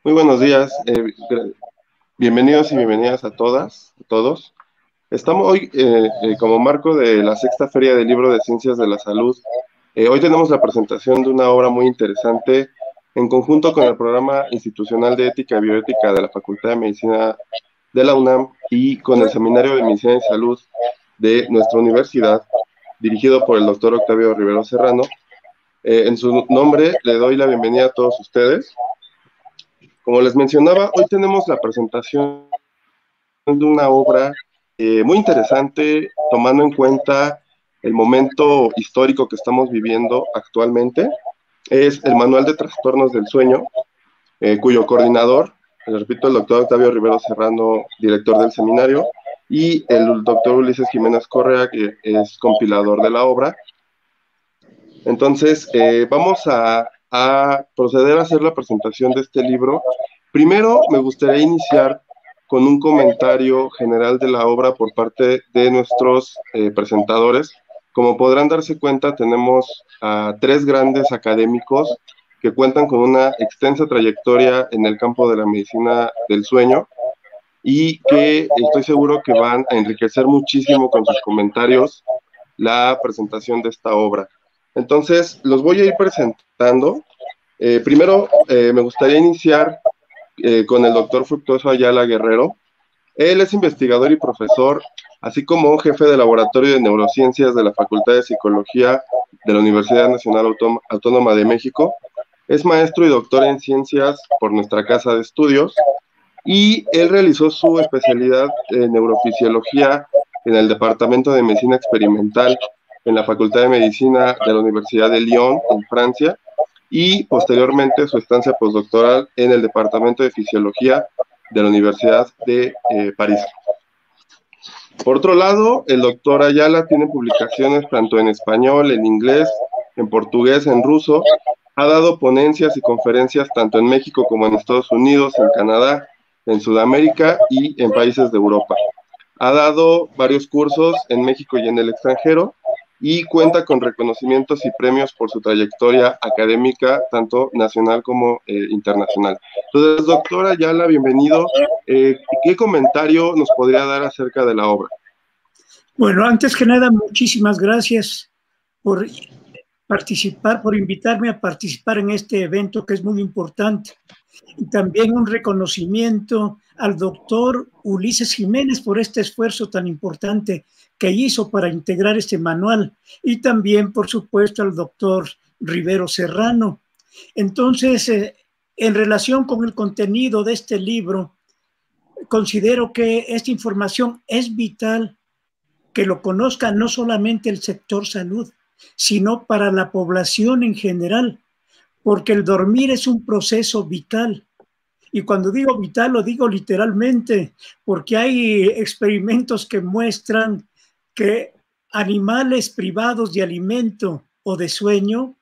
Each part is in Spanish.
Muy buenos días, bienvenidos y bienvenidas a todas, a todos. Estamos hoy como marco de la Sexta Feria del Libro de Ciencias de la Salud. Hoy tenemos la presentación de una obra muy interesante en conjunto con el Programa Institucional de Ética y Bioética de la Facultad de Medicina de la UNAM y con el Seminario de Medicina y Salud de nuestra universidad, dirigido por el doctor Octavio Rivero Serrano. En su nombre le doy la bienvenida a todos ustedes. Como les mencionaba, hoy tenemos la presentación de una obra muy interesante, tomando en cuenta el momento histórico que estamos viviendo actualmente. Es el Manual de Trastornos del Sueño, cuyo coordinador, les repito, el doctor Octavio Rivero Serrano, director del seminario, y el doctor Ulises Jiménez Correa, que es compilador de la obra. Entonces, vamos a proceder a hacer la presentación de este libro. Primero, me gustaría iniciar con un comentario general de la obra por parte de nuestros presentadores. Como podrán darse cuenta, tenemos a tres grandes académicos que cuentan con una extensa trayectoria en el campo de la medicina del sueño y que estoy seguro que van a enriquecer muchísimo con sus comentarios la presentación de esta obra. Entonces, los voy a ir presentando. Primero, me gustaría iniciar con el doctor Fructuoso Ayala Guerrero. Él es investigador y profesor, así como jefe de laboratorio de neurociencias de la Facultad de Psicología de la Universidad Nacional Autónoma de México. Es maestro y doctor en ciencias por nuestra casa de estudios y él realizó su especialidad en neurofisiología en el Departamento de Medicina Experimental en la Facultad de Medicina de la Universidad de Lyon, en Francia, y posteriormente su estancia postdoctoral en el Departamento de Fisiología de la Universidad de París. Por otro lado, el doctor Ayala tiene publicaciones tanto en español, en inglés, en portugués, en ruso. Ha dado ponencias y conferencias tanto en México como en Estados Unidos, en Canadá, en Sudamérica y en países de Europa. Ha dado varios cursos en México y en el extranjero y cuenta con reconocimientos y premios por su trayectoria académica, tanto nacional como internacional. Entonces, doctora Ayala, bienvenido. ¿Qué comentario nos podría dar acerca de la obra? Bueno, antes que nada, muchísimas gracias por participar, por invitarme a participar en este evento que es muy importante. Y también un reconocimiento al doctor Ulises Jiménez por este esfuerzo tan importante que hizo para integrar este manual. Y también, por supuesto, al doctor Rivero Serrano. Entonces, en relación con el contenido de este libro, considero que esta información es vital que lo conozca no solamente el sector salud, sino para la población en general, porque el dormir es un proceso vital. Y cuando digo vital, lo digo literalmente, porque hay experimentos que muestran que animales privados de alimento o de sueño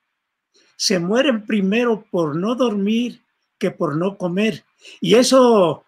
se mueren primero por no dormir que por no comer. Y eso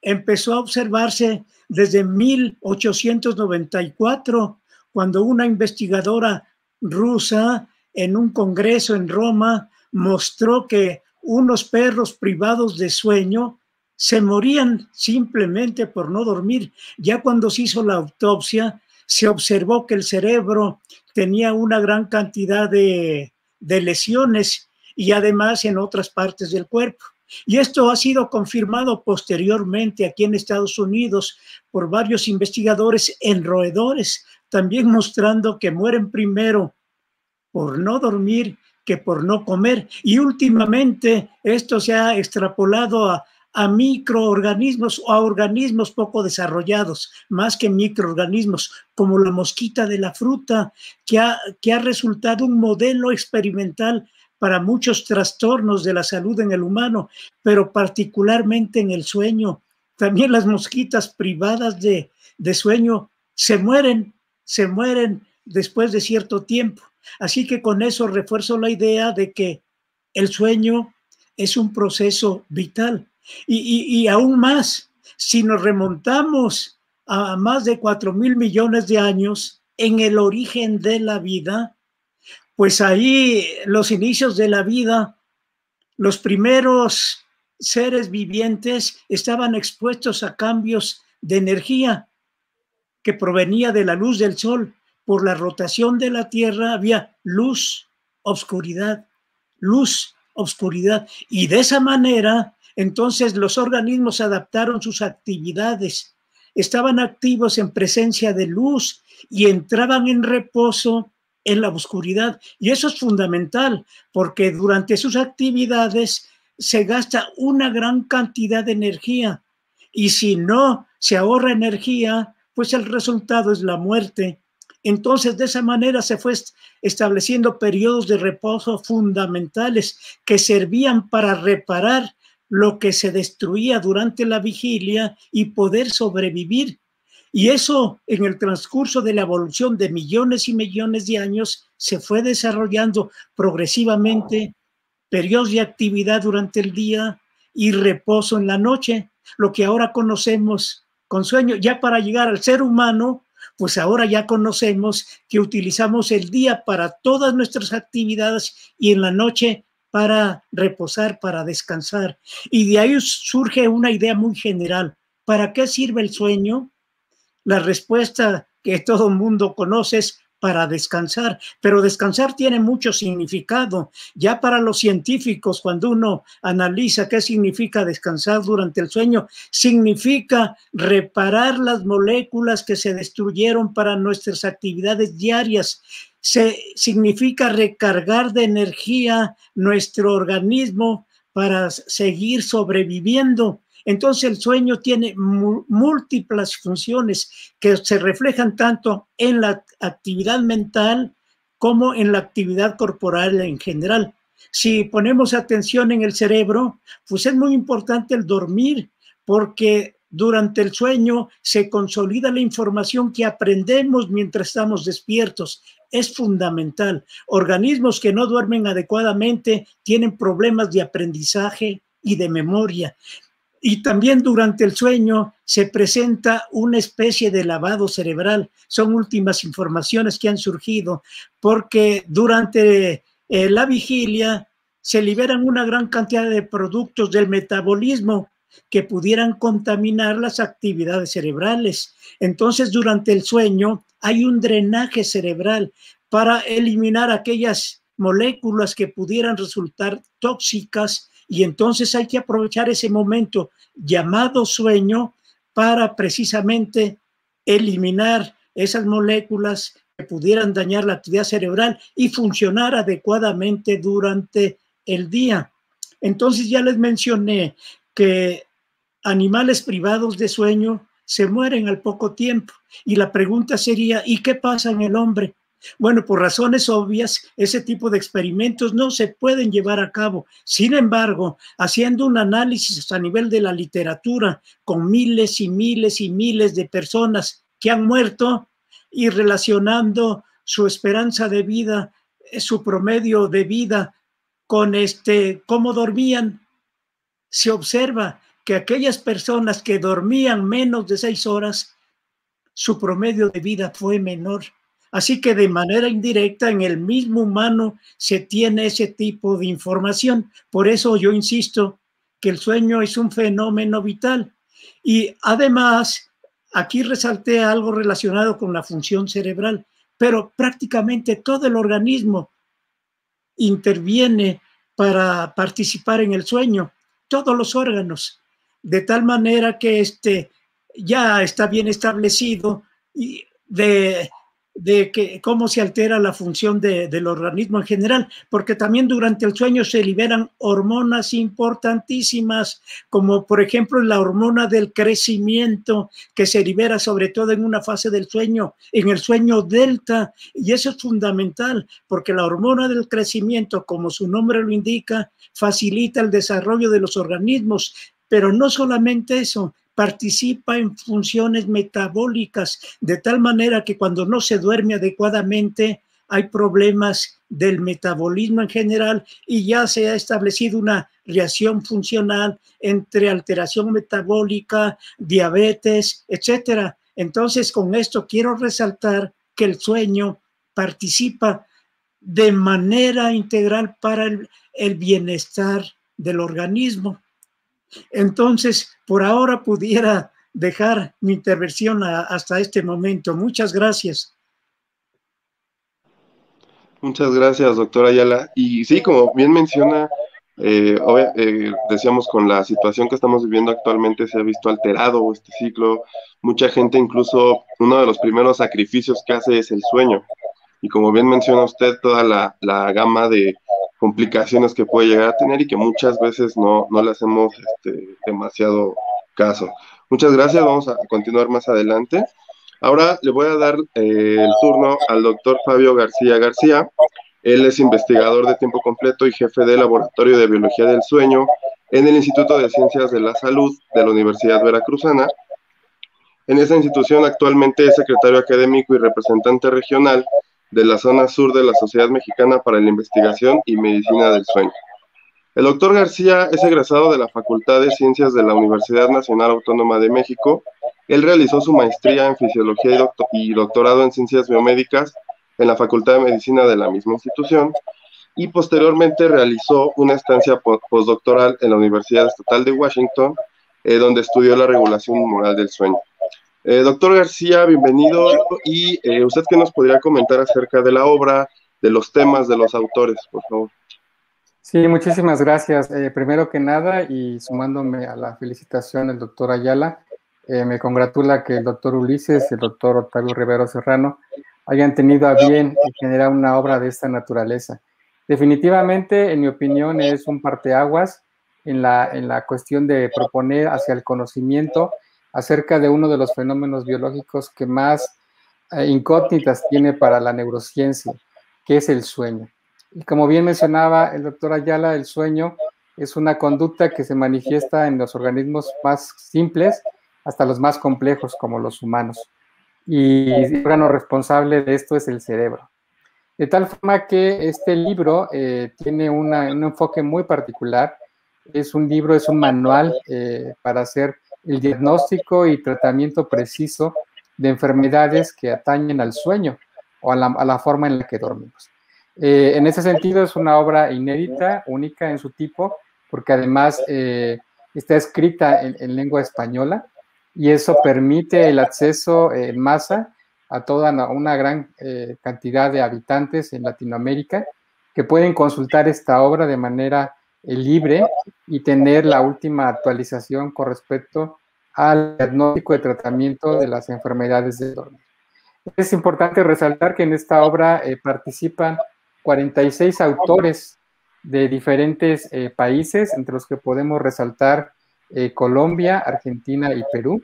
empezó a observarse desde 1894, cuando una investigadora rusa en un congreso en Roma mostró que unos perros privados de sueño se morían simplemente por no dormir. Ya cuando se hizo la autopsia, se observó que el cerebro tenía una gran cantidad de lesiones y además en otras partes del cuerpo. Y esto ha sido confirmado posteriormente aquí en Estados Unidos por varios investigadores en roedores, también mostrando que mueren primero por no dormir que por no comer. Y últimamente esto se ha extrapolado a microorganismos o a organismos poco desarrollados, más que microorganismos, como la mosquita de la fruta, que ha resultado un modelo experimental para muchos trastornos de la salud en el humano, pero particularmente en el sueño. También las mosquitas privadas de sueño se mueren después de cierto tiempo. Así que con eso refuerzo la idea de que el sueño es un proceso vital. Y aún más, si nos remontamos a más de 4.000 millones de años en el origen de la vida, pues ahí los inicios de la vida, los primeros seres vivientes estaban expuestos a cambios de energía que provenía de la luz del sol. Por la rotación de la Tierra había luz, obscuridad, luz, obscuridad. Y de esa manera, entonces los organismos adaptaron sus actividades. Estaban activos en presencia de luz y entraban en reposo en la oscuridad. Y eso es fundamental, porque durante sus actividades se gasta una gran cantidad de energía. Y si no se ahorra energía, pues el resultado es la muerte. Entonces, de esa manera se fue estableciendo periodos de reposo fundamentales que servían para reparar lo que se destruía durante la vigilia y poder sobrevivir. Y eso, en el transcurso de la evolución de millones y millones de años, se fue desarrollando progresivamente, periodos de actividad durante el día y reposo en la noche, lo que ahora conocemos con sueño. Ya para llegar al ser humano, pues ahora ya conocemos que utilizamos el día para todas nuestras actividades y en la noche para reposar, para descansar. Y de ahí surge una idea muy general. ¿Para qué sirve el sueño? La respuesta que todo el mundo conoce es para descansar, pero descansar tiene mucho significado. Ya para los científicos, cuando uno analiza qué significa descansar durante el sueño, significa reparar las moléculas que se destruyeron para nuestras actividades diarias. Significa recargar de energía nuestro organismo para seguir sobreviviendo. Entonces el sueño tiene múltiples funciones que se reflejan tanto en la actividad mental como en la actividad corporal en general. Si ponemos atención en el cerebro, pues es muy importante el dormir, porque durante el sueño se consolida la información que aprendemos mientras estamos despiertos. Es fundamental. Organismos que no duermen adecuadamente tienen problemas de aprendizaje y de memoria. Y también durante el sueño se presenta una especie de lavado cerebral. Son últimas informaciones que han surgido, porque durante la vigilia se liberan una gran cantidad de productos del metabolismo que pudieran contaminar las actividades cerebrales. Entonces, durante el sueño hay un drenaje cerebral para eliminar aquellas moléculas que pudieran resultar tóxicas, y entonces hay que aprovechar ese momento llamado sueño para precisamente eliminar esas moléculas que pudieran dañar la actividad cerebral y funcionar adecuadamente durante el día. Entonces ya les mencioné que animales privados de sueño se mueren al poco tiempo, y la pregunta sería, ¿y qué pasa en el hombre? Bueno, por razones obvias, ese tipo de experimentos no se pueden llevar a cabo. Sin embargo, haciendo un análisis a nivel de la literatura con miles y miles y miles de personas que han muerto y relacionando su esperanza de vida, su promedio de vida con cómo dormían, se observa que aquellas personas que dormían menos de 6 horas, su promedio de vida fue menor. Así que de manera indirecta en el mismo humano se tiene ese tipo de información. Por eso yo insisto que el sueño es un fenómeno vital. Y además, aquí resalté algo relacionado con la función cerebral, pero prácticamente todo el organismo interviene para participar en el sueño, todos los órganos, de tal manera que ya está bien establecido y de que cómo se altera la función del organismo en general, porque también durante el sueño se liberan hormonas importantísimas, como por ejemplo la hormona del crecimiento, que se libera sobre todo en una fase del sueño, en el sueño delta, y eso es fundamental, porque la hormona del crecimiento, como su nombre lo indica, facilita el desarrollo de los organismos, pero no solamente eso, participa en funciones metabólicas, de tal manera que cuando no se duerme adecuadamente hay problemas del metabolismo en general, y ya se ha establecido una reacción funcional entre alteración metabólica, diabetes, etcétera. Entonces, con esto quiero resaltar que el sueño participa de manera integral para el bienestar del organismo. Entonces, por ahora pudiera dejar mi intervención hasta este momento. Muchas gracias. Muchas gracias, doctora Ayala. Y sí, como bien menciona, decíamos con la situación que estamos viviendo actualmente se ha visto alterado este ciclo. Mucha gente, incluso uno de los primeros sacrificios que hace es el sueño. Y como bien menciona usted, toda la gama de complicaciones que puede llegar a tener y que muchas veces no le hacemos demasiado caso. Muchas gracias, vamos a continuar más adelante. Ahora le voy a dar el turno al doctor Fabio García García. Él es investigador de tiempo completo y jefe del Laboratorio de Biología del Sueño en el Instituto de Ciencias de la Salud de la Universidad Veracruzana. En esa institución actualmente es secretario académico y representante regional de la zona sur de la Sociedad Mexicana para la Investigación y Medicina del Sueño. El doctor García es egresado de la Facultad de Ciencias de la Universidad Nacional Autónoma de México. Él realizó su maestría en Fisiología y doctorado en Ciencias Biomédicas en la Facultad de Medicina de la misma institución y posteriormente realizó una estancia postdoctoral en la Universidad Estatal de Washington, donde estudió la regulación humoral del sueño. Doctor García, bienvenido. ¿Y usted qué nos podría comentar acerca de la obra, de los temas, de los autores, por favor? Sí, muchísimas gracias. Primero que nada, y sumándome a la felicitación del doctor Ayala, me congratula que el doctor Ulises y el doctor Octavio Rivero Serrano hayan tenido a bien generar una obra de esta naturaleza. Definitivamente, en mi opinión, es un parteaguas en la cuestión de proponer hacia el conocimiento acerca de uno de los fenómenos biológicos que más incógnitas tiene para la neurociencia, que es el sueño. Y como bien mencionaba el doctor Ayala, el sueño es una conducta que se manifiesta en los organismos más simples hasta los más complejos, como los humanos. Y el órgano responsable de esto es el cerebro. De tal forma que este libro tiene un enfoque muy particular. Es un libro, es un manual para hacer el diagnóstico y tratamiento preciso de enfermedades que atañen al sueño o a la forma en la que dormimos. En ese sentido es una obra inédita, única en su tipo, porque además está escrita en lengua española y eso permite el acceso en masa a toda una gran cantidad de habitantes en Latinoamérica que pueden consultar esta obra de manera libre y tener la última actualización con respecto al diagnóstico y tratamiento de las enfermedades del dormir. Es importante resaltar que en esta obra participan 46 autores de diferentes países, entre los que podemos resaltar Colombia, Argentina y Perú,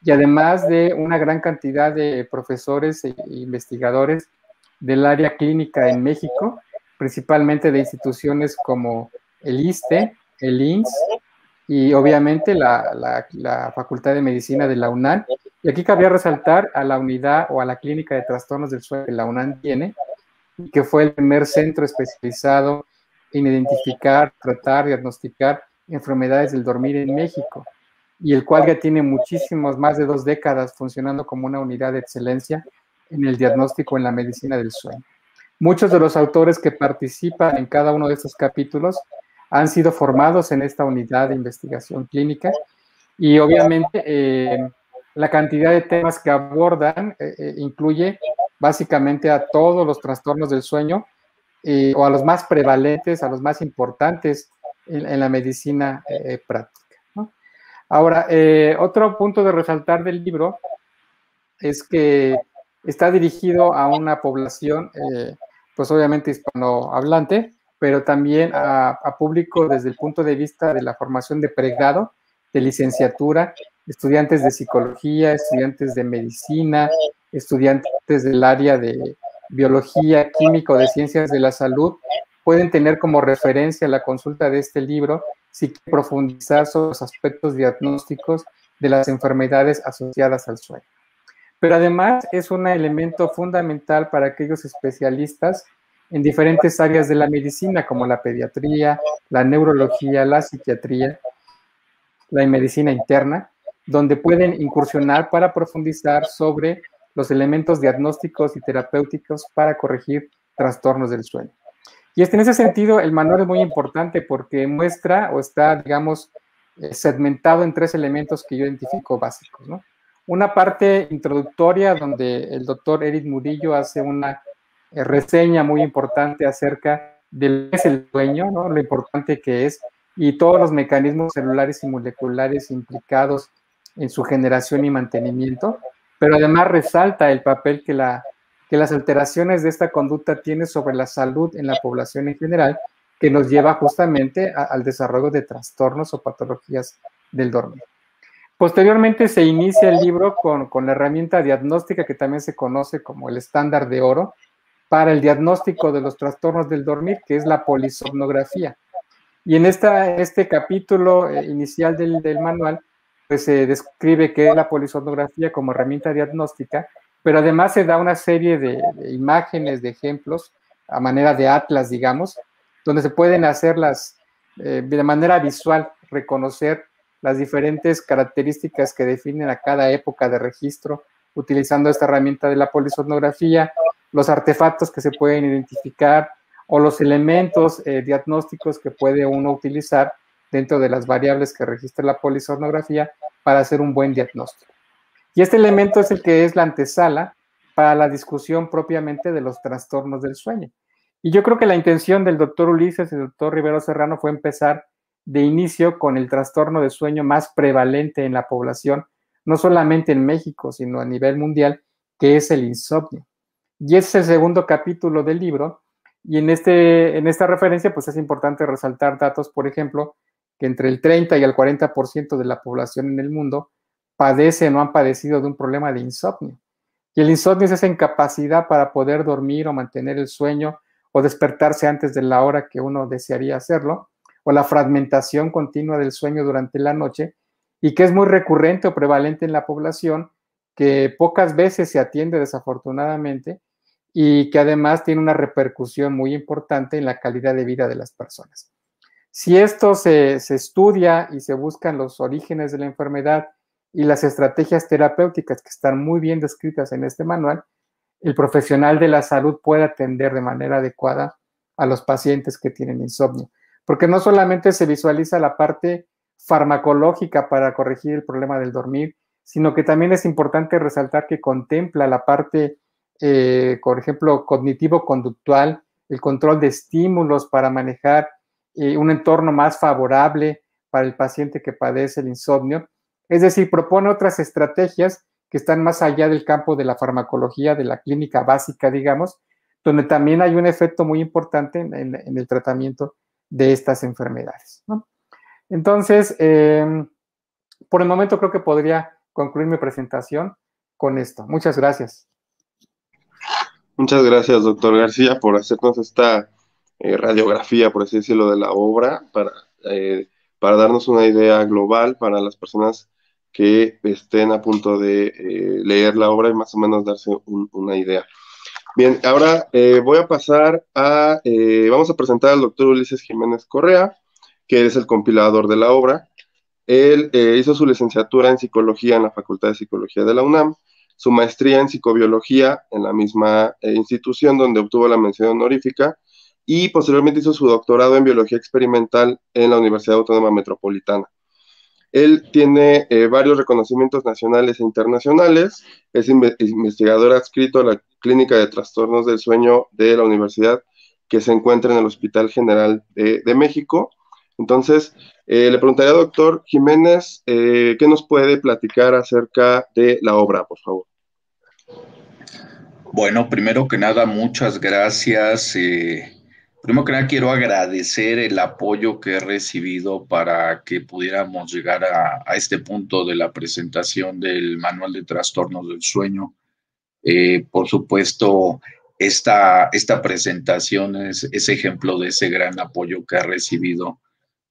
y además de una gran cantidad de profesores e investigadores del área clínica en México, principalmente de instituciones como el ISSSTE, el INSS y obviamente la Facultad de Medicina de la UNAM. Y aquí cabría resaltar a la unidad o a la clínica de trastornos del sueño que la UNAM tiene, que fue el primer centro especializado en identificar, tratar, diagnosticar enfermedades del dormir en México, y el cual ya tiene muchísimos, más de 2 décadas funcionando como una unidad de excelencia en el diagnóstico en la medicina del sueño. Muchos de los autores que participan en cada uno de estos capítulos han sido formados en esta unidad de investigación clínica y obviamente la cantidad de temas que abordan incluye básicamente a todos los trastornos del sueño o a los más prevalentes, a los más importantes en la medicina práctica, ¿no? Ahora, otro punto de resaltar del libro es que está dirigido a una población, pues obviamente hispanohablante, pero también a público desde el punto de vista de la formación de pregrado, de licenciatura, estudiantes de psicología, estudiantes de medicina, estudiantes del área de biología, química o de ciencias de la salud, pueden tener como referencia la consulta de este libro si quieren profundizar sobre los aspectos diagnósticos de las enfermedades asociadas al sueño. Pero además es un elemento fundamental para aquellos especialistas en diferentes áreas de la medicina, como la pediatría, la neurología, la psiquiatría, la medicina interna, donde pueden incursionar para profundizar sobre los elementos diagnósticos y terapéuticos para corregir trastornos del sueño. Y en ese sentido, el manual es muy importante porque muestra o está, digamos, segmentado en 3 elementos que yo identifico básicos, ¿no? Una parte introductoria donde el doctor Eric Murillo hace una reseña muy importante acerca de lo que es el sueño, ¿no? Lo importante que es y todos los mecanismos celulares y moleculares implicados en su generación y mantenimiento, pero además resalta el papel que las alteraciones de esta conducta tienen sobre la salud en la población en general, que nos lleva justamente al desarrollo de trastornos o patologías del dormir. Posteriormente se inicia el libro con la herramienta diagnóstica que también se conoce como el estándar de oro para el diagnóstico de los trastornos del dormir, que es la polisomnografía. Y en este capítulo inicial del manual, pues se describe qué es la polisomnografía como herramienta diagnóstica, pero además se da una serie de imágenes, de ejemplos, a manera de atlas, digamos, donde se pueden hacer de manera visual, reconocer las diferentes características que definen a cada época de registro, utilizando esta herramienta de la polisomnografía, los artefactos que se pueden identificar o los elementos diagnósticos que puede uno utilizar dentro de las variables que registra la polisomnografía para hacer un buen diagnóstico. Y este elemento es el que es la antesala para la discusión propiamente de los trastornos del sueño. Y yo creo que la intención del doctor Ulises y del doctor Rivero Serrano fue empezar de inicio con el trastorno de sueño más prevalente en la población, no solamente en México, sino a nivel mundial, que es el insomnio. Y ese es el segundo capítulo del libro, y en esta referencia pues es importante resaltar datos, por ejemplo, que entre el 30 y el 40% de la población en el mundo padecen o han padecido de un problema de insomnio. Y el insomnio es esa incapacidad para poder dormir o mantener el sueño o despertarse antes de la hora que uno desearía hacerlo, o la fragmentación continua del sueño durante la noche, y que es muy recurrente o prevalente en la población, que pocas veces se atiende desafortunadamente, y que además tiene una repercusión muy importante en la calidad de vida de las personas. Si esto se estudia y se buscan los orígenes de la enfermedad y las estrategias terapéuticas que están muy bien descritas en este manual, el profesional de la salud puede atender de manera adecuada a los pacientes que tienen insomnio, porque no solamente se visualiza la parte farmacológica para corregir el problema del dormir, sino que también es importante resaltar que contempla la parte, por ejemplo, cognitivo-conductual, el control de estímulos para manejar un entorno más favorable para el paciente que padece el insomnio. Es decir, propone otras estrategias que están más allá del campo de la farmacología, de la clínica básica, digamos, donde también hay un efecto muy importante en el tratamiento de estas enfermedades, ¿no? Entonces, por el momento creo que podría concluir mi presentación con esto. Muchas gracias. Muchas gracias, doctor García, por hacernos esta radiografía, por así decirlo, de la obra, para darnos una idea global para las personas que estén a punto de leer la obra y más o menos darse una idea. Bien, ahora voy a pasar vamos a presentar al doctor Ulises Jiménez Correa, que es el compilador de la obra. Él hizo su licenciatura en psicología en la Facultad de Psicología de la UNAM, su maestría en psicobiología en la misma institución donde obtuvo la mención honorífica, y posteriormente hizo su doctorado en biología experimental en la Universidad Autónoma Metropolitana. Él tiene varios reconocimientos nacionales e internacionales, es investigador adscrito a la Clínica de Trastornos del Sueño de la universidad, que se encuentra en el Hospital General de México. Entonces, le preguntaría al doctor Jiménez, ¿qué nos puede platicar acerca de la obra, por favor? Bueno, primero que nada, muchas gracias. Primero que nada, quiero agradecer el apoyo que he recibido para que pudiéramos llegar a este punto de la presentación del Manual de Trastornos del Sueño. Por supuesto, esta presentación es ejemplo de ese gran apoyo que ha recibido,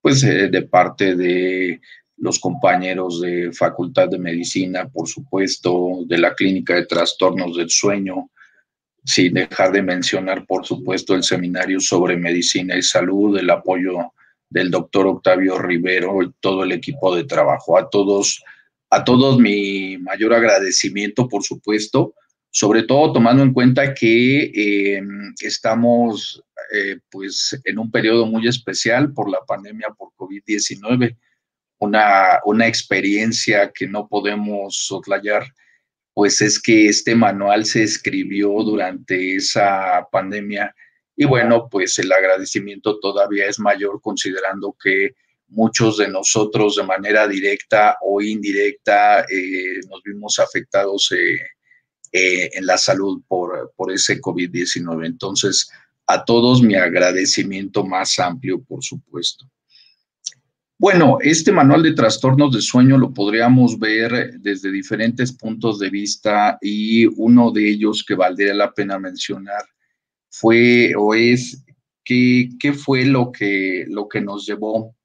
pues, de parte de los compañeros de Facultad de Medicina, por supuesto, de la Clínica de Trastornos del Sueño, sin dejar de mencionar, por supuesto, el Seminario sobre Medicina y Salud, el apoyo del doctor Octavio Rivero y todo el equipo de trabajo. A todos mi mayor agradecimiento, por supuesto, sobre todo tomando en cuenta que estamos pues en un periodo muy especial por la pandemia por COVID-19, una experiencia que no podemos soslayar, pues es que este manual se escribió durante esa pandemia y bueno, pues el agradecimiento todavía es mayor considerando que muchos de nosotros de manera directa o indirecta nos vimos afectados en la salud por ese COVID-19. Entonces, a todos mi agradecimiento más amplio, por supuesto. Bueno, este manual de trastornos de sueño lo podríamos ver desde diferentes puntos de vista y uno de ellos que valdría la pena mencionar fue o es qué fue lo que nos llevó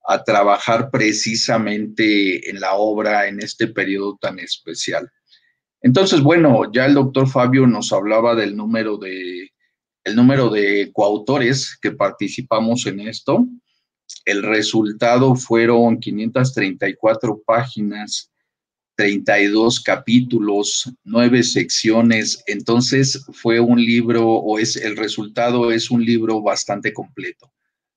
a trabajar precisamente en la obra en este periodo tan especial. Entonces, bueno, ya el doctor Fabio nos hablaba del número de coautores que participamos en esto. El resultado fueron 534 páginas, 32 capítulos, 9 secciones. Entonces fue un libro, el resultado es un libro bastante completo.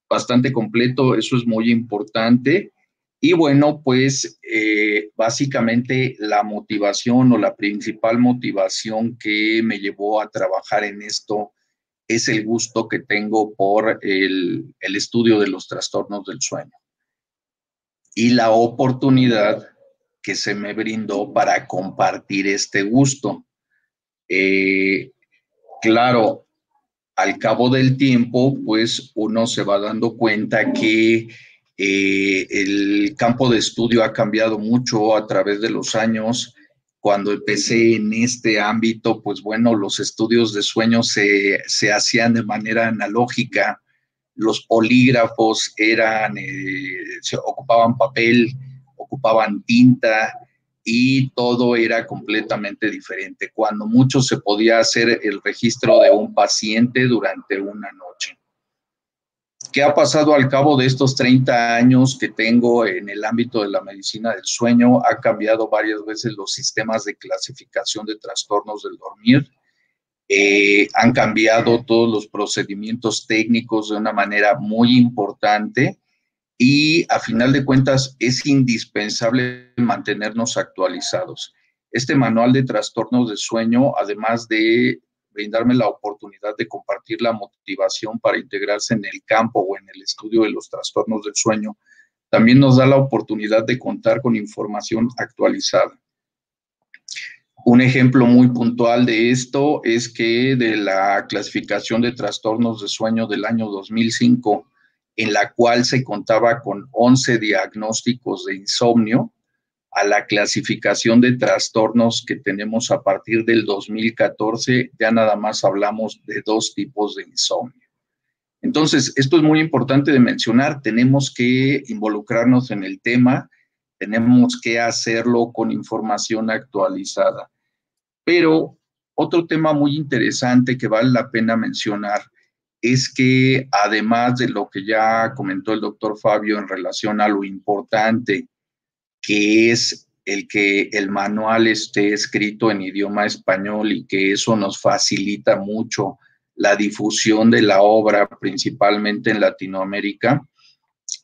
Bastante completo, eso es muy importante. Y bueno, pues básicamente la motivación o la principal motivación que me llevó a trabajar en esto es el gusto que tengo por el estudio de los trastornos del sueño y la oportunidad que se me brindó para compartir este gusto. Claro, al cabo del tiempo, pues uno se va dando cuenta que el campo de estudio ha cambiado mucho a través de los años. Cuando empecé en este ámbito, pues bueno, los estudios de sueño se hacían de manera analógica, los polígrafos se ocupaban papel, ocupaban tinta y todo era completamente diferente. Cuando mucho se podía hacer el registro de un paciente durante una noche. ¿Qué ha pasado al cabo de estos 30 años que tengo en el ámbito de la medicina del sueño? Ha cambiado varias veces los sistemas de clasificación de trastornos del dormir. Han cambiado todos los procedimientos técnicos de una manera muy importante y a final de cuentas es indispensable mantenernos actualizados. Este manual de trastornos de sueño, además de brindarme la oportunidad de compartir la motivación para integrarse en el campo o en el estudio de los trastornos del sueño, también nos da la oportunidad de contar con información actualizada. Un ejemplo muy puntual de esto es que de la clasificación de trastornos de sueño del año 2005, en la cual se contaba con 11 diagnósticos de insomnio, a la clasificación de trastornos que tenemos a partir del 2014, ya nada más hablamos de 2 tipos de insomnio. Entonces, esto es muy importante de mencionar, tenemos que involucrarnos en el tema, tenemos que hacerlo con información actualizada. Pero otro tema muy interesante que vale la pena mencionar es que además de lo que ya comentó el doctor Fabio en relación a lo importante que es el que el manual esté escrito en idioma español y que eso nos facilita mucho la difusión de la obra, principalmente en Latinoamérica,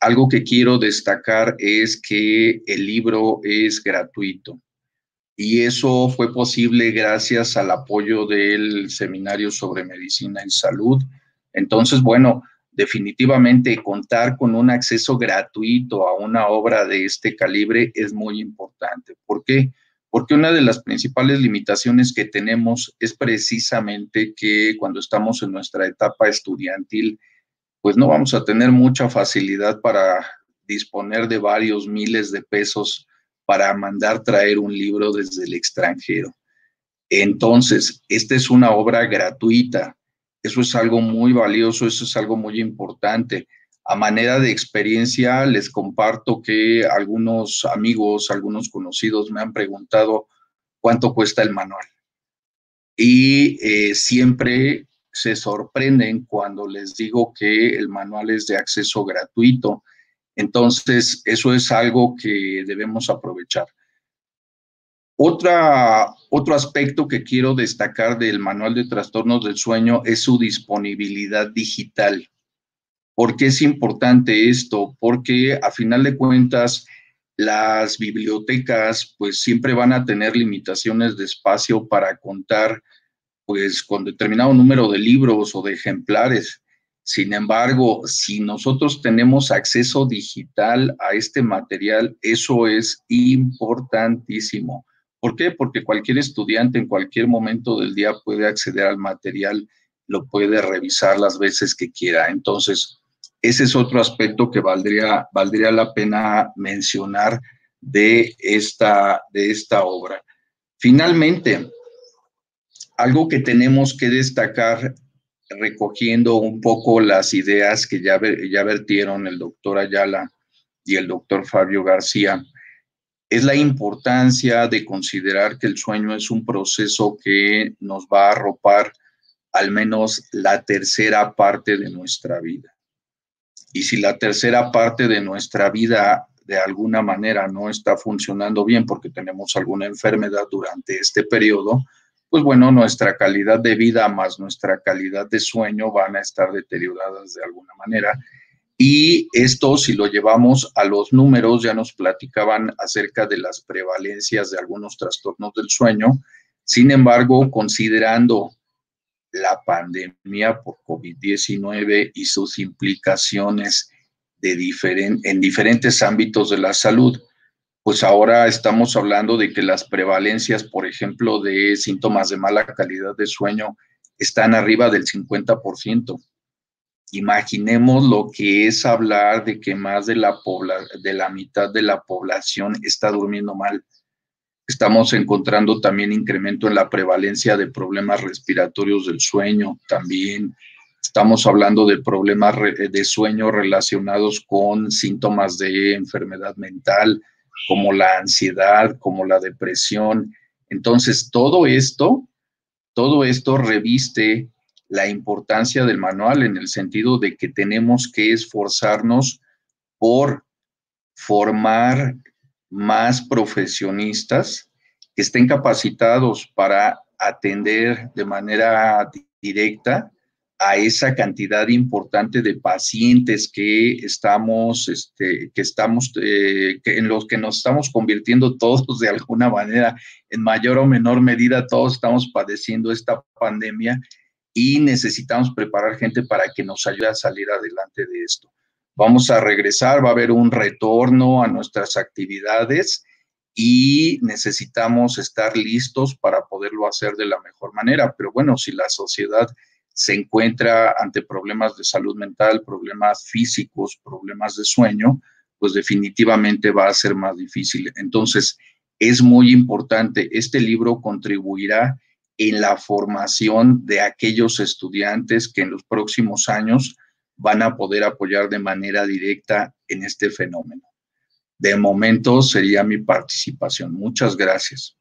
algo que quiero destacar es que el libro es gratuito. Y eso fue posible gracias al apoyo del Seminario sobre Medicina y Salud. Entonces, bueno, definitivamente contar con un acceso gratuito a una obra de este calibre es muy importante. ¿Por qué? Porque una de las principales limitaciones que tenemos es precisamente que cuando estamos en nuestra etapa estudiantil, pues no vamos a tener mucha facilidad para disponer de varios miles de pesos para mandar traer un libro desde el extranjero. Entonces, esta es una obra gratuita. Eso es algo muy valioso, eso es algo muy importante. A manera de experiencia, les comparto que algunos amigos, algunos conocidos me han preguntado cuánto cuesta el manual. Y siempre se sorprenden cuando les digo que el manual es de acceso gratuito. Entonces, eso es algo que debemos aprovechar. Otro aspecto que quiero destacar del manual de trastornos del sueño es su disponibilidad digital. ¿Por qué es importante esto? Porque a final de cuentas, las bibliotecas pues siempre van a tener limitaciones de espacio para contar pues con determinado número de libros o de ejemplares. Sin embargo, si nosotros tenemos acceso digital a este material, eso es importantísimo. ¿Por qué? Porque cualquier estudiante en cualquier momento del día puede acceder al material, lo puede revisar las veces que quiera. Entonces, ese es otro aspecto que valdría la pena mencionar de esta obra. Finalmente, algo que tenemos que destacar, recogiendo un poco las ideas que ya vertieron el doctor Ayala y el doctor Fabio García, es la importancia de considerar que el sueño es un proceso que nos va a arropar al menos la tercera parte de nuestra vida. Y si la tercera parte de nuestra vida de alguna manera no está funcionando bien porque tenemos alguna enfermedad durante este periodo, pues bueno, nuestra calidad de vida más nuestra calidad de sueño van a estar deterioradas de alguna manera. Y esto, si lo llevamos a los números, ya nos platicaban acerca de las prevalencias de algunos trastornos del sueño. Sin embargo, considerando la pandemia por COVID-19 y sus implicaciones en diferentes ámbitos de la salud, pues ahora estamos hablando de que las prevalencias, por ejemplo, de síntomas de mala calidad de sueño están arriba del 50%. Imaginemos lo que es hablar de que más de la mitad de la población está durmiendo mal. Estamos encontrando también incremento en la prevalencia de problemas respiratorios del sueño. También estamos hablando de problemas de sueño relacionados con síntomas de enfermedad mental, como la ansiedad, como la depresión. Entonces, todo esto reviste la importancia del manual en el sentido de que tenemos que esforzarnos por formar más profesionistas que estén capacitados para atender de manera directa a esa cantidad importante de pacientes en los que nos estamos convirtiendo todos de alguna manera, en mayor o menor medida, todos estamos padeciendo esta pandemia y necesitamos preparar gente para que nos ayude a salir adelante de esto. Vamos a regresar, va a haber un retorno a nuestras actividades y necesitamos estar listos para poderlo hacer de la mejor manera. Pero bueno, si la sociedad se encuentra ante problemas de salud mental, problemas físicos, problemas de sueño, pues definitivamente va a ser más difícil. Entonces, es muy importante. Este libro contribuirá en la formación de aquellos estudiantes que en los próximos años van a poder apoyar de manera directa en este fenómeno. De momento sería mi participación. Muchas gracias.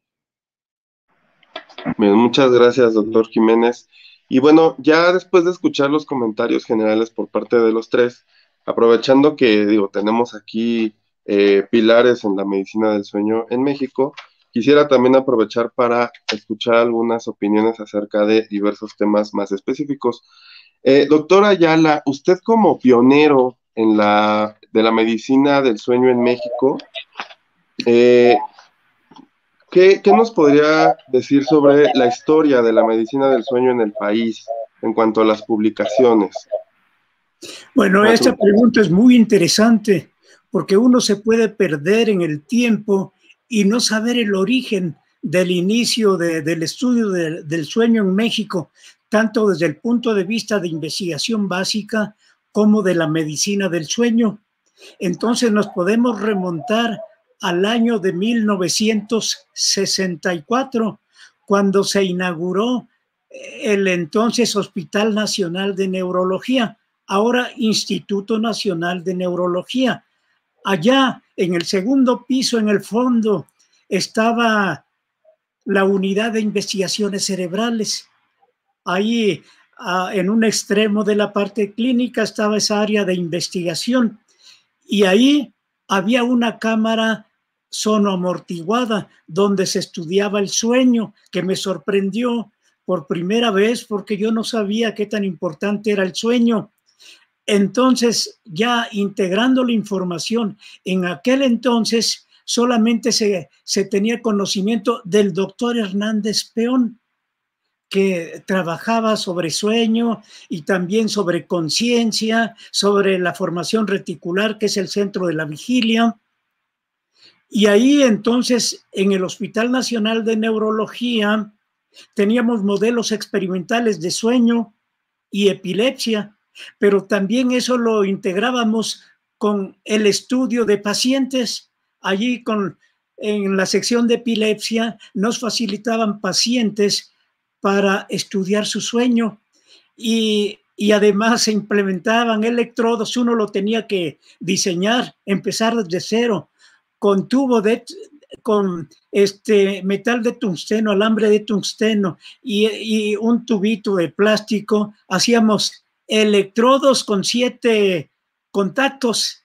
Bien, muchas gracias, doctor Jiménez. Y bueno, ya después de escuchar los comentarios generales por parte de los tres, aprovechando que, tenemos aquí pilares en la medicina del sueño en México, quisiera también aprovechar para escuchar algunas opiniones acerca de diversos temas más específicos. Doctor Ayala, usted como pionero de la medicina del sueño en México, ¿qué nos podría decir sobre la historia de la medicina del sueño en el país en cuanto a las publicaciones? Bueno, esta pregunta es muy interesante porque uno se puede perder en el tiempo y no saber el origen del inicio del estudio del sueño en México, tanto desde el punto de vista de investigación básica como de la medicina del sueño. Entonces nos podemos remontar al año de 1964, cuando se inauguró el entonces Hospital Nacional de Neurología, ahora Instituto Nacional de Neurología. Allá, en el segundo piso, en el fondo, estaba la unidad de investigaciones cerebrales. Ahí, en un extremo de la parte clínica, estaba esa área de investigación. Y ahí había una cámara sonoamortiguada donde se estudiaba el sueño, que me sorprendió por primera vez porque yo no sabía qué tan importante era el sueño. Entonces, ya integrando la información, en aquel entonces solamente se tenía conocimiento del doctor Hernández Peón, que trabajaba sobre sueño y también sobre conciencia, sobre la formación reticular, que es el centro de la vigilia. Y ahí entonces, en el Hospital Nacional de Neurología, teníamos modelos experimentales de sueño y epilepsia, pero también eso lo integrábamos con el estudio de pacientes. Allí en la sección de epilepsia nos facilitaban pacientes para estudiar su sueño y además se implementaban electrodos, uno lo tenía que diseñar, empezar desde cero, con con metal de tungsteno, alambre de tungsteno y un tubito de plástico. Hacíamos electrodos con 7 contactos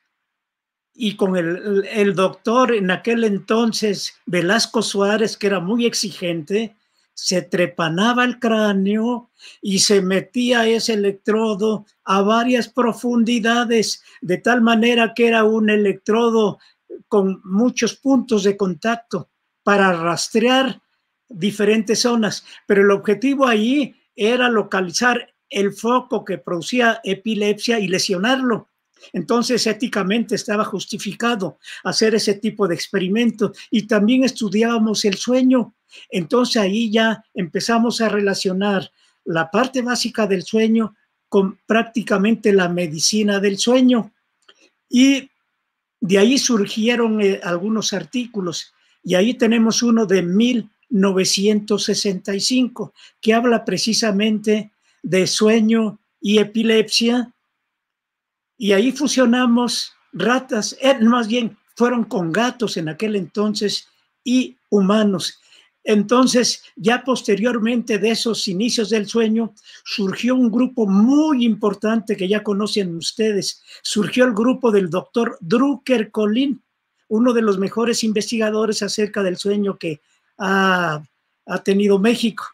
y con el doctor en aquel entonces, Velasco Suárez, que era muy exigente, se trepanaba el cráneo y se metía ese electrodo a varias profundidades, de tal manera que era un electrodo con muchos puntos de contacto para rastrear diferentes zonas. Pero el objetivo ahí era localizar el foco que producía epilepsia y lesionarlo. Entonces, éticamente estaba justificado hacer ese tipo de experimento y también estudiábamos el sueño. Entonces, ahí ya empezamos a relacionar la parte básica del sueño con prácticamente la medicina del sueño. Y de ahí surgieron algunos artículos. Y ahí tenemos uno de 1965 que habla precisamente de sueño y epilepsia, y ahí fusionamos ratas, más bien fueron con gatos en aquel entonces y humanos. Entonces, ya posteriormente de esos inicios del sueño, surgió un grupo muy importante que ya conocen ustedes. Surgió el grupo del doctor Drucker Collin, uno de los mejores investigadores acerca del sueño que ha tenido México.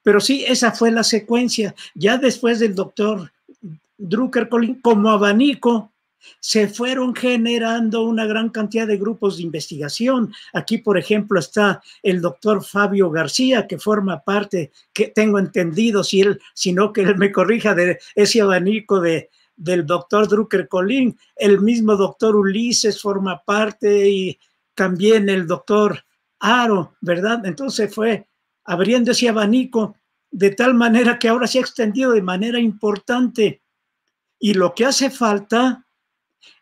Pero sí, esa fue la secuencia. Ya después del doctor Drucker Collin, como abanico, se fueron generando una gran cantidad de grupos de investigación. Aquí, por ejemplo, está el doctor Fabio García, que forma parte, que tengo entendido, sino que él me corrija, de ese abanico del doctor Drucker Collin. El mismo doctor Ulises forma parte y también el doctor Aro, ¿verdad? Entonces fue abriendo ese abanico de tal manera que ahora se ha extendido de manera importante. Y lo que hace falta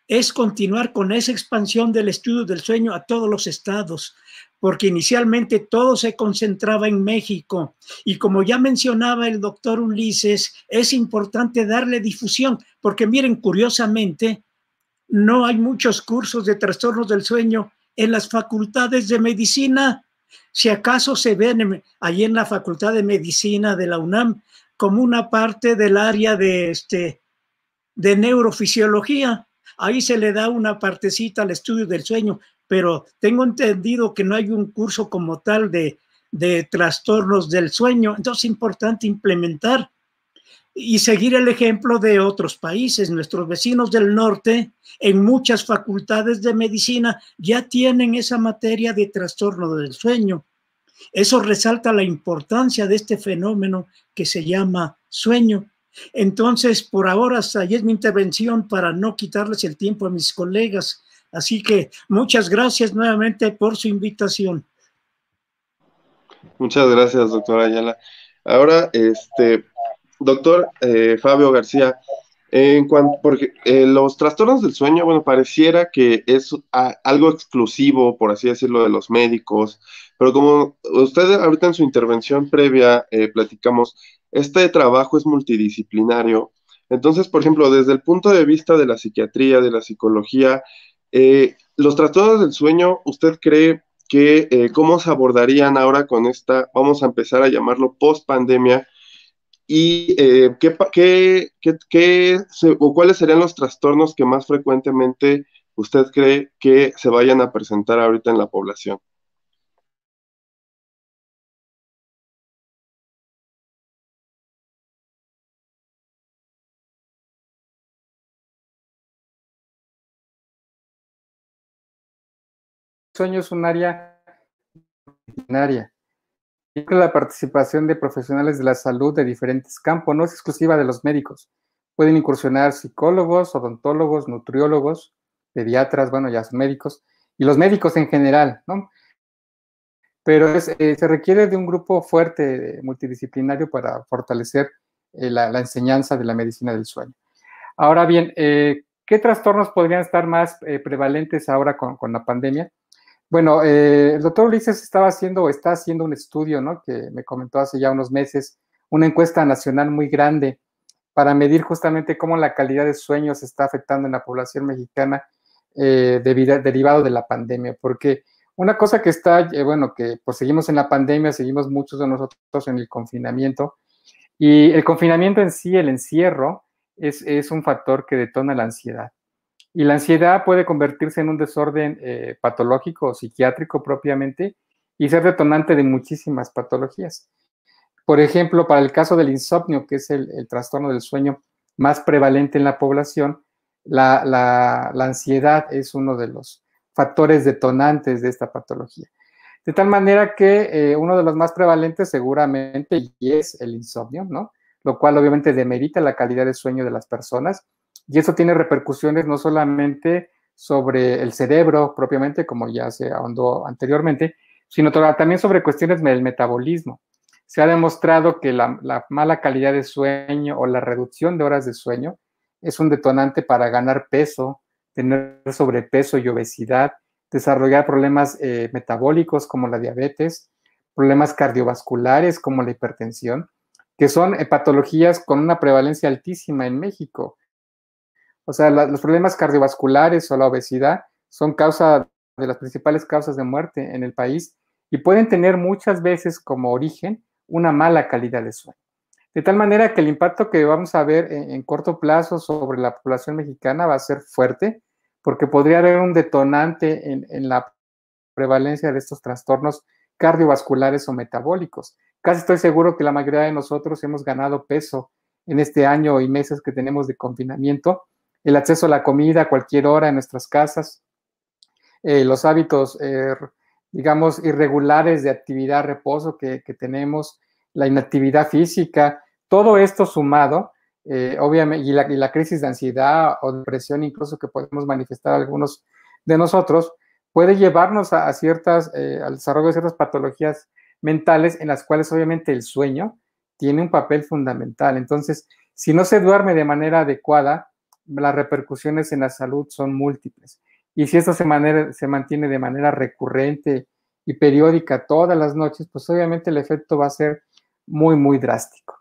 es continuar con esa expansión del estudio del sueño a todos los estados, porque inicialmente todo se concentraba en México. Y como ya mencionaba el doctor Ulises, es importante darle difusión, porque miren, curiosamente, no hay muchos cursos de trastornos del sueño en las facultades de medicina. Si acaso se ven ahí en la Facultad de Medicina de la UNAM como una parte del área de neurofisiología. Ahí se le da una partecita al estudio del sueño, pero tengo entendido que no hay un curso como tal de trastornos del sueño. Entonces es importante implementar y seguir el ejemplo de otros países. Nuestros vecinos del norte, en muchas facultades de medicina, ya tienen esa materia de trastorno del sueño. Eso resalta la importancia de este fenómeno que se llama sueño. Entonces, por ahora, hasta ahí es mi intervención para no quitarles el tiempo a mis colegas. Así que muchas gracias nuevamente por su invitación. Muchas gracias, doctora Ayala. Ahora, doctor Fabio García, porque los trastornos del sueño, bueno, pareciera que es algo exclusivo, por así decirlo, de los médicos, pero como usted ahorita en su intervención previa platicamos, este trabajo es multidisciplinario. Entonces, por ejemplo, desde el punto de vista de la psiquiatría, de la psicología, los trastornos del sueño, ¿usted cree que cómo se abordarían ahora con esta, vamos a empezar a llamarlo post pandemia, y o cuáles serían los trastornos que más frecuentemente usted cree que se vayan a presentar ahorita en la población? sueño es un área disciplinaria. Incluye la participación de profesionales de la salud de diferentes campos, no es exclusiva de los médicos. Pueden incursionar psicólogos, odontólogos, nutriólogos, pediatras, bueno, ya son médicos, y los médicos en general, ¿no? Pero se requiere de un grupo fuerte, multidisciplinario, para fortalecer la enseñanza de la medicina del sueño. Ahora bien, ¿qué trastornos podrían estar más prevalentes ahora con la pandemia? Bueno, el doctor Ulises está haciendo un estudio, ¿no?, que me comentó hace ya unos meses, una encuesta nacional muy grande para medir justamente cómo la calidad de sueño se está afectando en la población mexicana derivado de la pandemia, porque una cosa que está, bueno, que pues seguimos en la pandemia, seguimos muchos de nosotros en el confinamiento, y el confinamiento en sí, el encierro, es un factor que detona la ansiedad. Y la ansiedad puede convertirse en un desorden patológico o psiquiátrico propiamente y ser detonante de muchísimas patologías. Por ejemplo, para el caso del insomnio, que es el trastorno del sueño más prevalente en la población, la ansiedad es uno de los factores detonantes de esta patología. De tal manera que uno de los más prevalentes seguramente y es el insomnio, ¿no? Lo cual obviamente demerita la calidad de sueño de las personas, y eso tiene repercusiones no solamente sobre el cerebro propiamente, como ya se ahondó anteriormente, sino también sobre cuestiones del metabolismo. Se ha demostrado que la mala calidad de sueño o la reducción de horas de sueño es un detonante para ganar peso, tener sobrepeso y obesidad, desarrollar problemas metabólicos como la diabetes, problemas cardiovasculares como la hipertensión, que son patologías con una prevalencia altísima en México. O sea, los problemas cardiovasculares o la obesidad son causa de las principales causas de muerte en el país y pueden tener muchas veces como origen una mala calidad de sueño. De tal manera que el impacto que vamos a ver en corto plazo sobre la población mexicana va a ser fuerte, porque podría haber un detonante en la prevalencia de estos trastornos cardiovasculares o metabólicos. Casi estoy seguro que la mayoría de nosotros hemos ganado peso en este año y meses que tenemos de confinamiento, el acceso a la comida a cualquier hora en nuestras casas, los hábitos, digamos, irregulares de actividad, reposo que tenemos, la inactividad física, todo esto sumado, obviamente, y la crisis de ansiedad o depresión incluso que podemos manifestar algunos de nosotros, puede llevarnos al desarrollo de ciertas patologías mentales en las cuales obviamente el sueño tiene un papel fundamental. Entonces, si no se duerme de manera adecuada, las repercusiones en la salud son múltiples. Y si esto se mantiene de manera recurrente y periódica todas las noches, pues obviamente el efecto va a ser muy, muy drástico.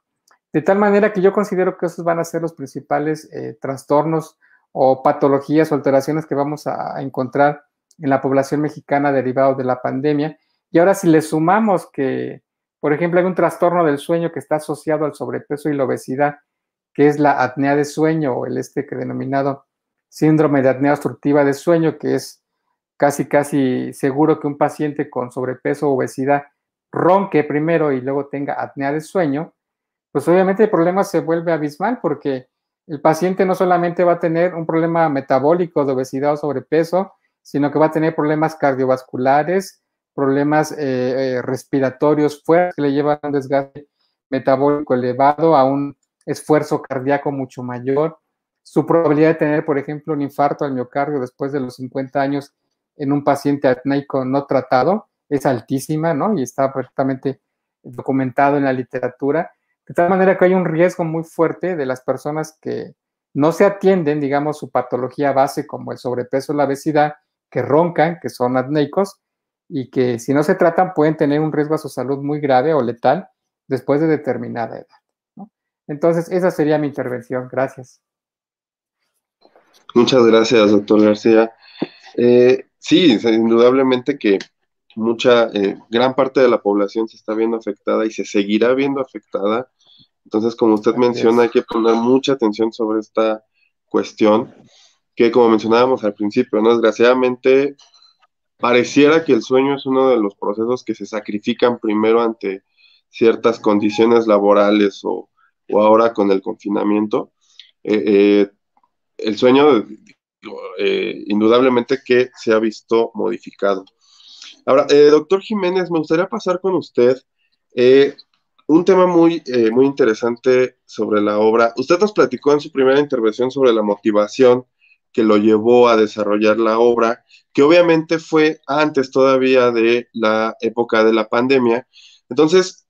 De tal manera que yo considero que esos van a ser los principales trastornos o patologías o alteraciones que vamos a encontrar en la población mexicana derivado de la pandemia. Y ahora si le sumamos que, por ejemplo, hay un trastorno del sueño que está asociado al sobrepeso y la obesidad, que es la apnea de sueño o que denominado síndrome de apnea obstructiva de sueño, que es casi seguro que un paciente con sobrepeso o obesidad ronque primero y luego tenga apnea de sueño, pues obviamente el problema se vuelve abismal porque el paciente no solamente va a tener un problema metabólico de obesidad o sobrepeso, sino que va a tener problemas cardiovasculares, problemas respiratorios fuertes que le llevan a un desgaste metabólico elevado, a un esfuerzo cardíaco mucho mayor. Su probabilidad de tener, por ejemplo, un infarto al miocardio después de los 50 años en un paciente apneico no tratado es altísima, ¿no? Y está perfectamente documentado en la literatura. De tal manera que hay un riesgo muy fuerte de las personas que no se atienden, digamos, su patología base como el sobrepeso o la obesidad, que roncan, que son apneicos, y que si no se tratan pueden tener un riesgo a su salud muy grave o letal después de determinada edad, ¿no? Entonces, esa sería mi intervención. Gracias. Muchas gracias, doctor García. Sí, indudablemente que gran parte de la población se está viendo afectada y se seguirá viendo afectada. Entonces, como usted menciona, hay que poner mucha atención sobre esta cuestión, que como mencionábamos al principio, ¿no? Desgraciadamente, pareciera que el sueño es uno de los procesos que se sacrifican primero ante ciertas condiciones laborales o ahora con el confinamiento. El sueño, indudablemente que se ha visto modificado. Ahora, doctor Jiménez, me gustaría pasar con usted un tema muy interesante sobre la obra. Usted nos platicó en su primera intervención sobre la motivación que lo llevó a desarrollar la obra, que obviamente fue antes todavía de la época de la pandemia. Entonces,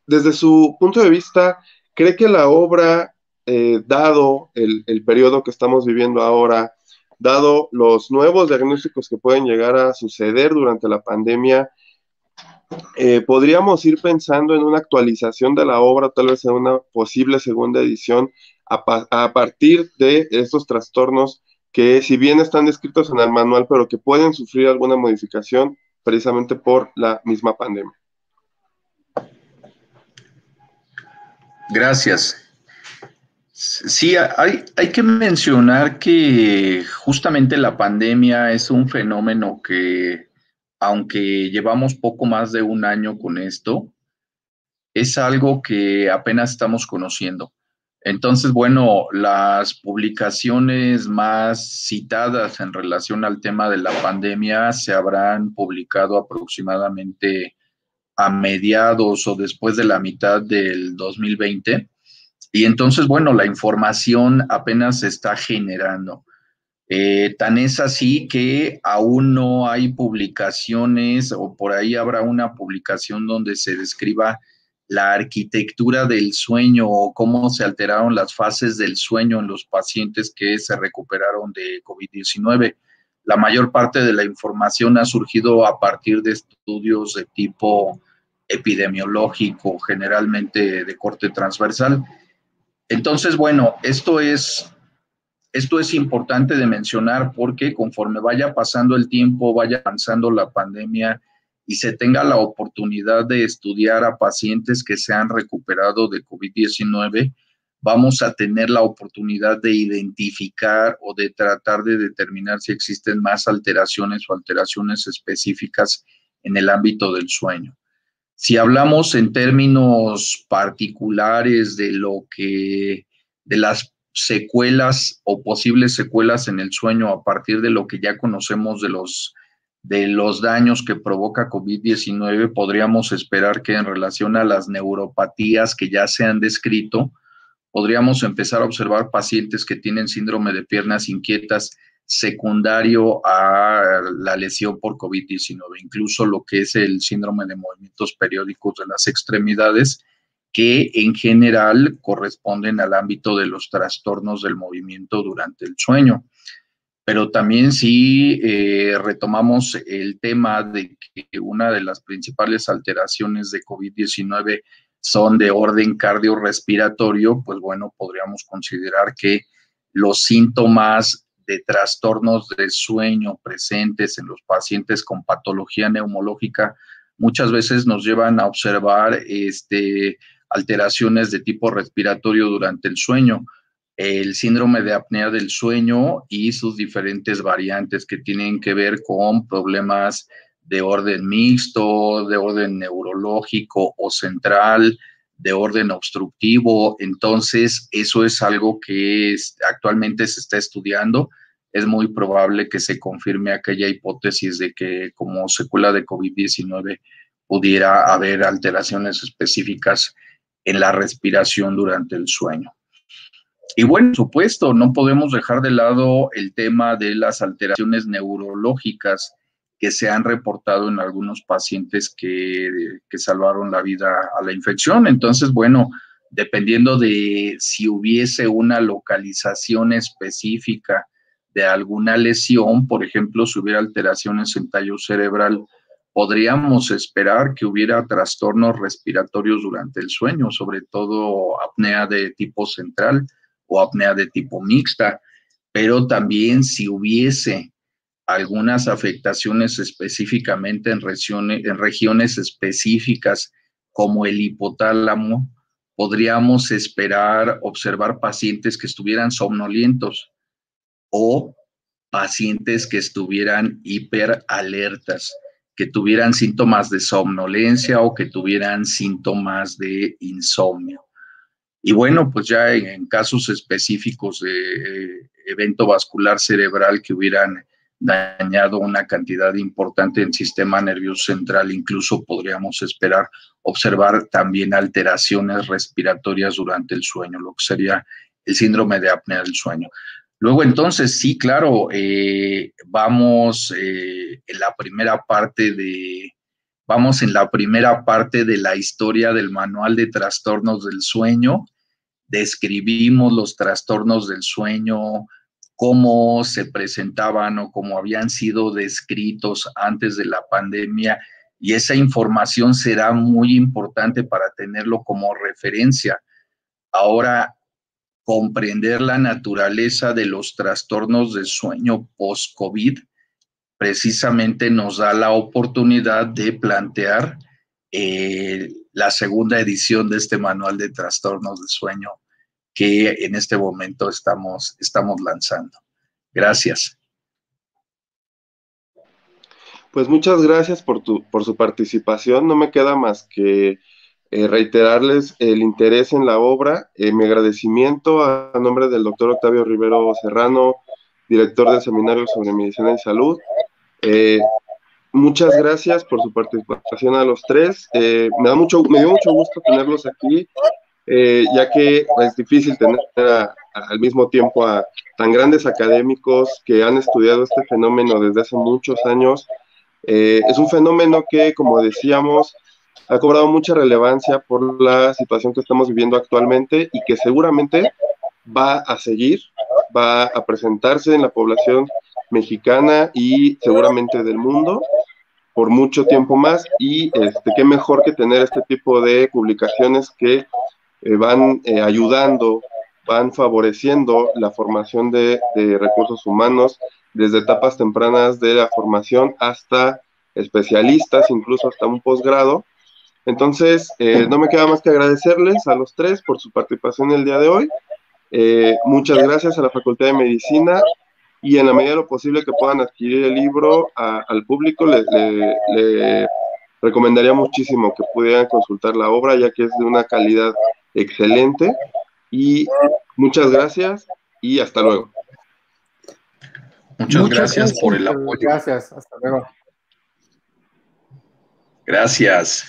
desde su punto de vista, ¿cree que la obra, dado el periodo que estamos viviendo ahora, dado los nuevos diagnósticos que pueden llegar a suceder durante la pandemia, podríamos ir pensando en una actualización de la obra, tal vez en una posible segunda edición, a partir de estos trastornos que si bien están descritos en el manual, pero que pueden sufrir alguna modificación precisamente por la misma pandemia? Gracias. Sí, hay que mencionar que justamente la pandemia es un fenómeno que, aunque llevamos poco más de un año con esto, es algo que apenas estamos conociendo. Entonces, bueno, las publicaciones más citadas en relación al tema de la pandemia se habrán publicado aproximadamente a mediados o después de la mitad del 2020. Y entonces, bueno, la información apenas se está generando. Tan es así que aún no hay publicaciones o por ahí habrá una publicación donde se describa la arquitectura del sueño o cómo se alteraron las fases del sueño en los pacientes que se recuperaron de COVID-19. La mayor parte de la información ha surgido a partir de estudios de tipo epidemiológico, generalmente de corte transversal. Entonces, bueno, esto es importante de mencionar porque conforme vaya pasando el tiempo, vaya avanzando la pandemia y se tenga la oportunidad de estudiar a pacientes que se han recuperado de COVID-19, vamos a tener la oportunidad de identificar o de tratar de determinar si existen más alteraciones o alteraciones específicas en el ámbito del sueño. Si hablamos en términos particulares de las secuelas o posibles secuelas en el sueño a partir de lo que ya conocemos de los daños que provoca COVID-19, podríamos esperar que en relación a las neuropatías que ya se han descrito, podríamos empezar a observar pacientes que tienen síndrome de piernas inquietas secundario a la lesión por COVID-19, incluso lo que es el síndrome de movimientos periódicos de las extremidades, que en general corresponden al ámbito de los trastornos del movimiento durante el sueño. Pero también si retomamos el tema de que una de las principales alteraciones de COVID-19 son de orden cardiorrespiratorio, pues bueno, podríamos considerar que los síntomas de trastornos del sueño presentes en los pacientes con patología neumológica muchas veces nos llevan a observar alteraciones de tipo respiratorio durante el sueño, el síndrome de apnea del sueño y sus diferentes variantes que tienen que ver con problemas de orden mixto, de orden neurológico o central, de orden obstructivo. Entonces, eso es algo que actualmente se está estudiando. Es muy probable que se confirme aquella hipótesis de que como secuela de COVID-19 pudiera haber alteraciones específicas en la respiración durante el sueño. Y bueno, por supuesto, no podemos dejar de lado el tema de las alteraciones neurológicas que se han reportado en algunos pacientes que salvaron la vida a la infección. Entonces, bueno, dependiendo de si hubiese una localización específica de alguna lesión, por ejemplo, si hubiera alteraciones en tallo cerebral, podríamos esperar que hubiera trastornos respiratorios durante el sueño, sobre todo apnea de tipo central o apnea de tipo mixta, pero también si hubiese algunas afectaciones específicamente en regiones específicas como el hipotálamo, podríamos esperar observar pacientes que estuvieran somnolientos o pacientes que estuvieran hiperalertas, que tuvieran síntomas de somnolencia o que tuvieran síntomas de insomnio. Y bueno, pues ya en casos específicos de evento vascular cerebral que hubieran dañado una cantidad importante del sistema nervioso central. Incluso podríamos esperar observar también alteraciones respiratorias durante el sueño, lo que sería el síndrome de apnea del sueño. Luego, entonces, sí, claro, vamos en la primera parte de la historia del manual de trastornos del sueño. Describimos los trastornos del sueño, cómo se presentaban o cómo habían sido descritos antes de la pandemia, y esa información será muy importante para tenerlo como referencia. Ahora, comprender la naturaleza de los trastornos del sueño post-COVID precisamente nos da la oportunidad de plantear la segunda edición de este manual de trastornos del sueño que en este momento estamos lanzando. Gracias. Pues muchas gracias por su participación. No me queda más que reiterarles el interés en la obra, mi agradecimiento a nombre del doctor Octavio Rivero Serrano, director del Seminario sobre Medicina y Salud. Muchas gracias por su participación a los tres. Me dio mucho gusto tenerlos aquí, ya que es difícil tener al mismo tiempo a tan grandes académicos que han estudiado este fenómeno desde hace muchos años. Es un fenómeno que, como decíamos, ha cobrado mucha relevancia por la situación que estamos viviendo actualmente y que seguramente va a seguir, va a presentarse en la población mexicana y seguramente del mundo por mucho tiempo más, y qué mejor que tener este tipo de publicaciones que van ayudando, van favoreciendo la formación de recursos humanos desde etapas tempranas de la formación hasta especialistas, incluso hasta un posgrado. Entonces, no me queda más que agradecerles a los tres por su participación el día de hoy. Muchas gracias a la Facultad de Medicina, y en la medida de lo posible que puedan adquirir el libro al público, le recomendaría muchísimo que pudieran consultar la obra, ya que es de una calidad excelente. Y muchas gracias y hasta luego. Muchas gracias por el apoyo. Gracias, hasta luego. Gracias.